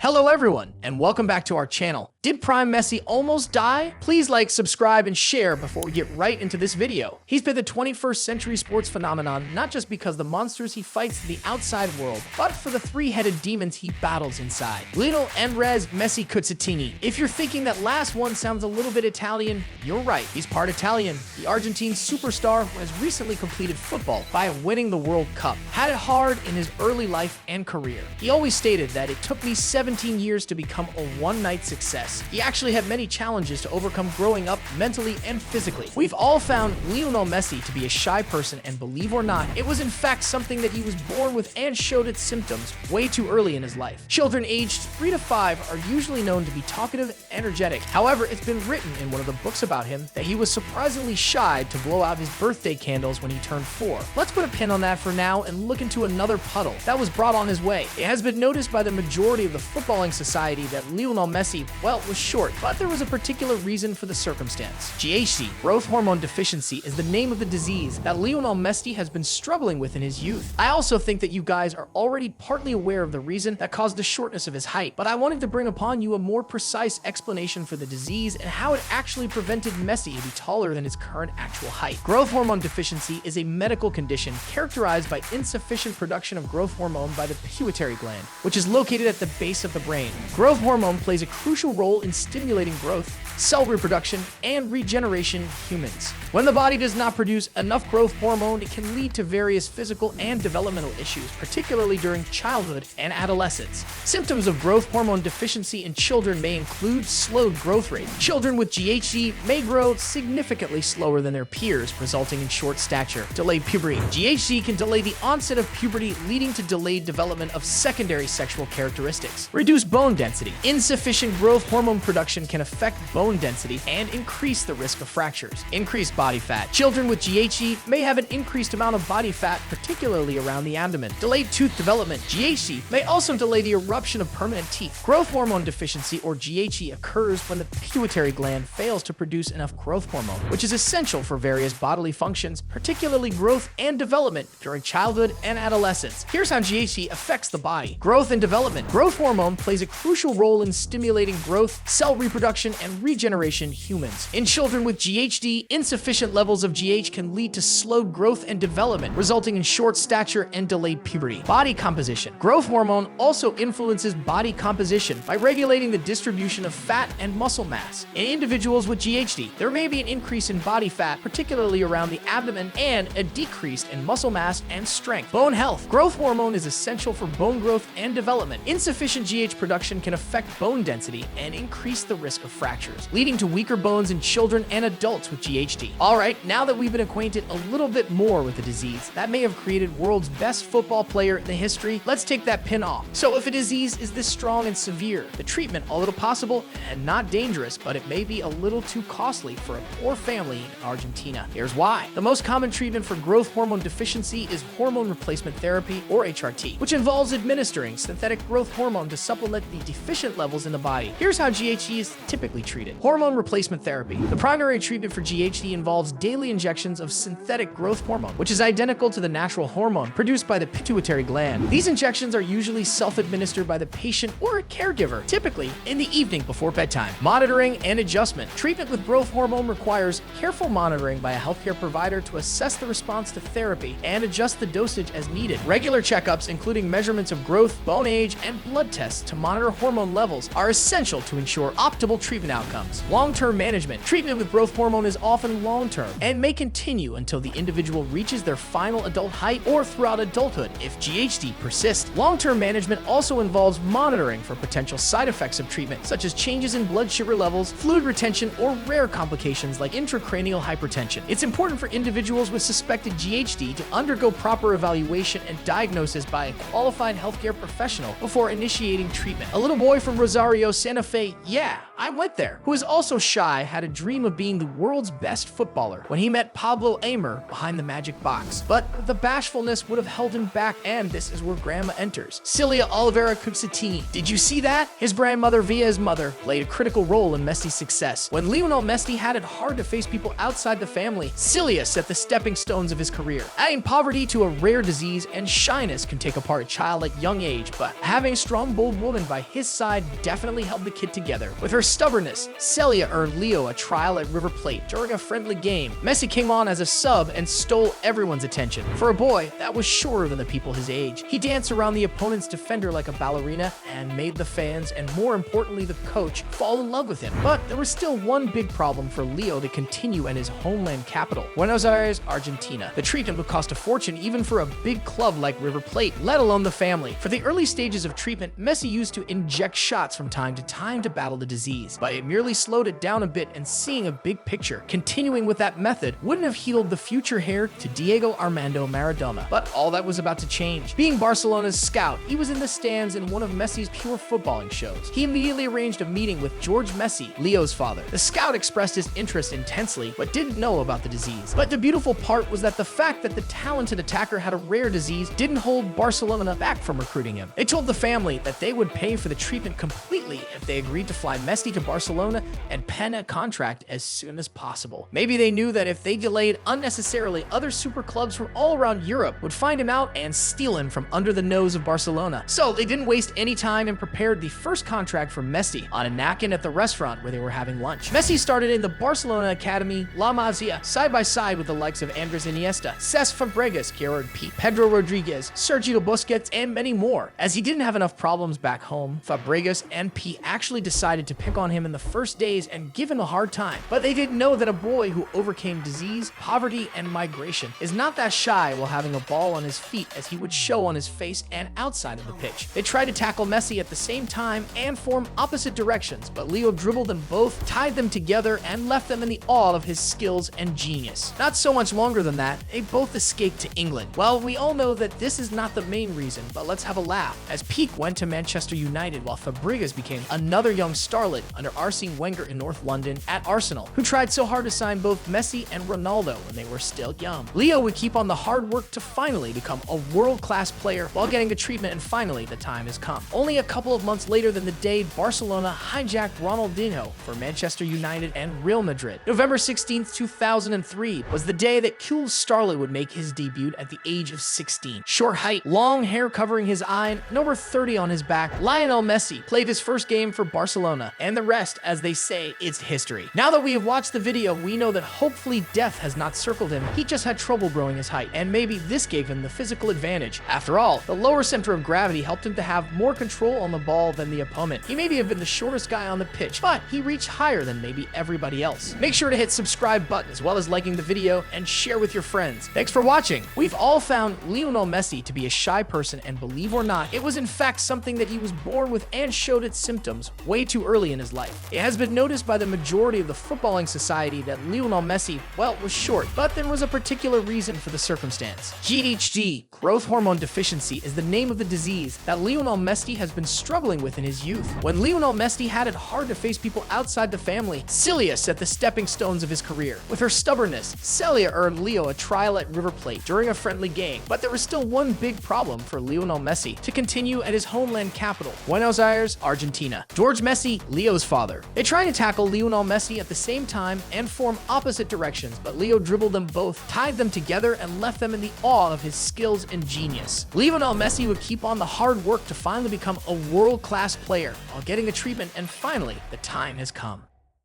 Hello everyone, and welcome back to our channel. Did PRIME Messi almost die? Please like, subscribe, and share before we get right into this video. He's been the 21st century sports phenomenon, not just because the monsters he fights in the outside world, but for the three-headed demons he battles inside. Lionel Messi Cuzzatini. If you're thinking that last one sounds a little bit Italian, you're right. He's part Italian, the Argentine superstar who has recently completed football by winning the World Cup. Had it hard in his early life and career. He always stated that it took me 17 years to become a one-night success. He actually had many challenges to overcome growing up mentally and physically. We've all found Lionel Messi to be a shy person, and believe or not, it was in fact something that he was born with and showed its symptoms way too early in his life. Children aged 3 to 5 are usually known to be talkative and energetic. However, it's been written in one of the books about him that he was surprisingly shy to blow out his birthday candles when he turned 4. Let's put a pin on that for now and look into another puddle that was brought on his way. It has been noticed by the majority of the footballing society that Lionel Messi, well, was short, but there was a particular reason for the circumstance. GHD, growth hormone deficiency, is the name of the disease that Lionel Messi has been struggling with in his youth. I also think that you guys are already partly aware of the reason that caused the shortness of his height, but I wanted to bring upon you a more precise explanation for the disease and how it actually prevented Messi to be taller than his current actual height. Growth hormone deficiency is a medical condition characterized by insufficient production of growth hormone by the pituitary gland, which is located at the base of the brain. Growth hormone plays a crucial role in stimulating growth, cell reproduction, and regeneration in humans. When the body does not produce enough growth hormone, it can lead to various physical and developmental issues, particularly during childhood and adolescence. Symptoms of growth hormone deficiency in children may include slowed growth rate. Children with GHD may grow significantly slower than their peers, resulting in short stature. Delayed puberty. GHD can delay the onset of puberty, leading to delayed development of secondary sexual characteristics. Reduced bone density. Insufficient growth hormone production can affect bone density and increase the risk of fractures. Increased body fat. Children with GHD may have an increased amount of body fat, particularly around the abdomen. Delayed tooth development. GHD may also delay the eruption of permanent teeth. Growth hormone deficiency, or GHD, occurs when the pituitary gland fails to produce enough growth hormone, which is essential for various bodily functions, particularly growth and development during childhood and adolescence. Here's how GHD affects the body. Growth and development. Growth hormone plays a crucial role in stimulating growth, cell reproduction, and regeneration in humans. In children with GHD, insufficient levels of GH can lead to slowed growth and development, resulting in short stature and delayed puberty. Body composition. Growth hormone also influences body composition by regulating the distribution of fat and muscle mass. In individuals with GHD, there may be an increase in body fat, particularly around the abdomen, and a decrease in muscle mass and strength. Bone health. Growth hormone is essential for bone growth and development. Insufficient GH production can affect bone density and increase the risk of fractures, leading to weaker bones in children and adults with GHD. Alright, now that we've been acquainted a little bit more with the disease that may have created world's best football player in the history, let's take that pin off. So if a disease is this strong and severe, the treatment, although possible and not dangerous, but it may be a little too costly for a poor family in Argentina. Here's why. The most common treatment for growth hormone deficiency is hormone replacement therapy, or HRT, which involves administering synthetic growth hormone to supplement the deficient levels in the body. Here's how GHD is typically treated. Hormone replacement therapy. The primary treatment for GHD involves daily injections of synthetic growth hormone, which is identical to the natural hormone produced by the pituitary gland. These injections are usually self-administered by the patient or a caregiver, typically in the evening before bedtime. Monitoring and adjustment. Treatment with growth hormone requires careful monitoring by a healthcare provider to assess the response to therapy and adjust the dosage as needed. Regular checkups, including measurements of growth, bone age, and blood tests to monitor hormone levels, are essential to ensure optimal treatment outcomes. Long-term management. Treatment with growth hormone is often long-term and may continue until the individual reaches their final adult height or throughout adulthood if GHD persists. Long-term management also involves monitoring for potential side effects of treatment, such as changes in blood sugar levels, fluid retention, or rare complications like intracranial hypertension. It's important for individuals with suspected GHD to undergo proper evaluation and diagnosis by a qualified healthcare professional before initiating treatment. A little boy from Rosario, Santa Fe, yeah, I went there, who is also shy, had a dream of being the world's best footballer when he met Pablo Aimer behind the magic box. But the bashfulness would have held him back, and this is where grandma enters. Cilia Oliveira cooks a tea. Did you see that? His grandmother via his mother played a critical role in Messi's success. When Lionel Messi had it hard to face people outside the family, Cilia set the stepping stones of his career. Adding poverty to a rare disease and shyness can take apart a child at young age, but having a strong, bold woman by his side definitely held the kid together. With her stubbornness, Celia earned Leo a trial at River Plate during a friendly game. Messi came on as a sub and stole everyone's attention. For a boy, that was shorter than the people his age. He danced around the opponent's defender like a ballerina and made the fans, and more importantly the coach, fall in love with him. But there was still one big problem for Leo to continue in his homeland capital, Buenos Aires, Argentina. The treatment would cost a fortune even for a big club like River Plate, let alone the family. For the early stages of treatment, Messi used to inject shots from time to battle the disease, but it merely slowed it down a bit, and seeing a big picture, continuing with that method wouldn't have healed the future heir to Diego Armando Maradona. But all that was about to change. Being Barcelona's scout, he was in the stands in one of Messi's pure footballing shows. He immediately arranged a meeting with George Messi, Leo's father. The scout expressed his interest intensely, but didn't know about the disease. But the beautiful part was that the fact that the talented attacker had a rare disease didn't hold Barcelona back from recruiting him. They told the family that they would pay for the treatment completely if they agreed to fly Messi to Barcelona and pen a contract as soon as possible. Maybe they knew that if they delayed unnecessarily, other super clubs from all around Europe would find him out and steal him from under the nose of Barcelona. So they didn't waste any time and prepared the first contract for Messi on a napkin at the restaurant where they were having lunch. Messi started in the Barcelona Academy La Masia, side by side with the likes of Andres Iniesta, Cesc Fabregas, Gerard Piqué, Pedro Rodriguez, Sergio Busquets, and many more. As he didn't have enough problems back home, Fabregas and Piqué actually decided to pick on him in the first days and give him a hard time. But they didn't know that a boy who overcame disease, poverty, and migration is not that shy while having a ball on his feet, as he would show on his face and outside of the pitch. They tried to tackle Messi at the same time and form opposite directions, but Leo dribbled them both, tied them together, and left them in the awe of his skills and genius. Not so much longer than that, they both escaped to England. Well, we all know that this is not the main reason, but let's have a laugh, as Piqué went to Manchester United while Fabregas became another young starlet under Arsene Wenger in North London at Arsenal, who tried so hard to sign both Messi and Ronaldo when they were still young. Leo would keep on the hard work to finally become a world-class player while getting a treatment, and finally the time has come. Only a couple of months later than the day Barcelona hijacked Ronaldinho for Manchester United and Real Madrid. November 16th, 2003 was the day that cool starlet would make his debut at the age of 16. Short height, long hair covering his eye, and number 30 on his back, Lionel Messi played his first game for Barcelona, and the rest, as they say, is history. Now that we have watched the video, we know that hopefully death has not circled him. He just had trouble growing his height, and maybe this gave him the physical advantage. After all, the lower center of gravity helped him to have more control on the ball than the opponent. He maybe have been the shortest guy on the pitch, but he reached higher than maybe everybody else. Make sure to hit subscribe button as well as liking the video and share with your friends. Thanks for watching. We've all found Lionel Messi to be a shy person, and believe or not, it was in fact something that he was born with and showed its symptoms way too early in his life. It has been noticed by the majority of the footballing society that Lionel Messi, well, was short, but there was a particular reason for the circumstance. GHD, growth hormone deficiency, is the name of the disease that Lionel Messi has been struggling with in his youth. When Lionel Messi had it hard to face people outside the family, Cilia set the stepping stones of his career. With her stubbornness, Celia earned Leo a trial at River Plate during a friendly game, but there was still one big problem for Lionel Messi to continue at his homeland capital, Buenos Aires, Argentina. George Messi, Leo's father. They tried to tackle Lionel Messi at the same time and form opposite directions, but Leo dribbled them both, tied them together, and left them in the awe of his skills and genius. Lionel Messi would keep on the hard work to finally become a world-class player while getting a treatment, and finally, the time has come.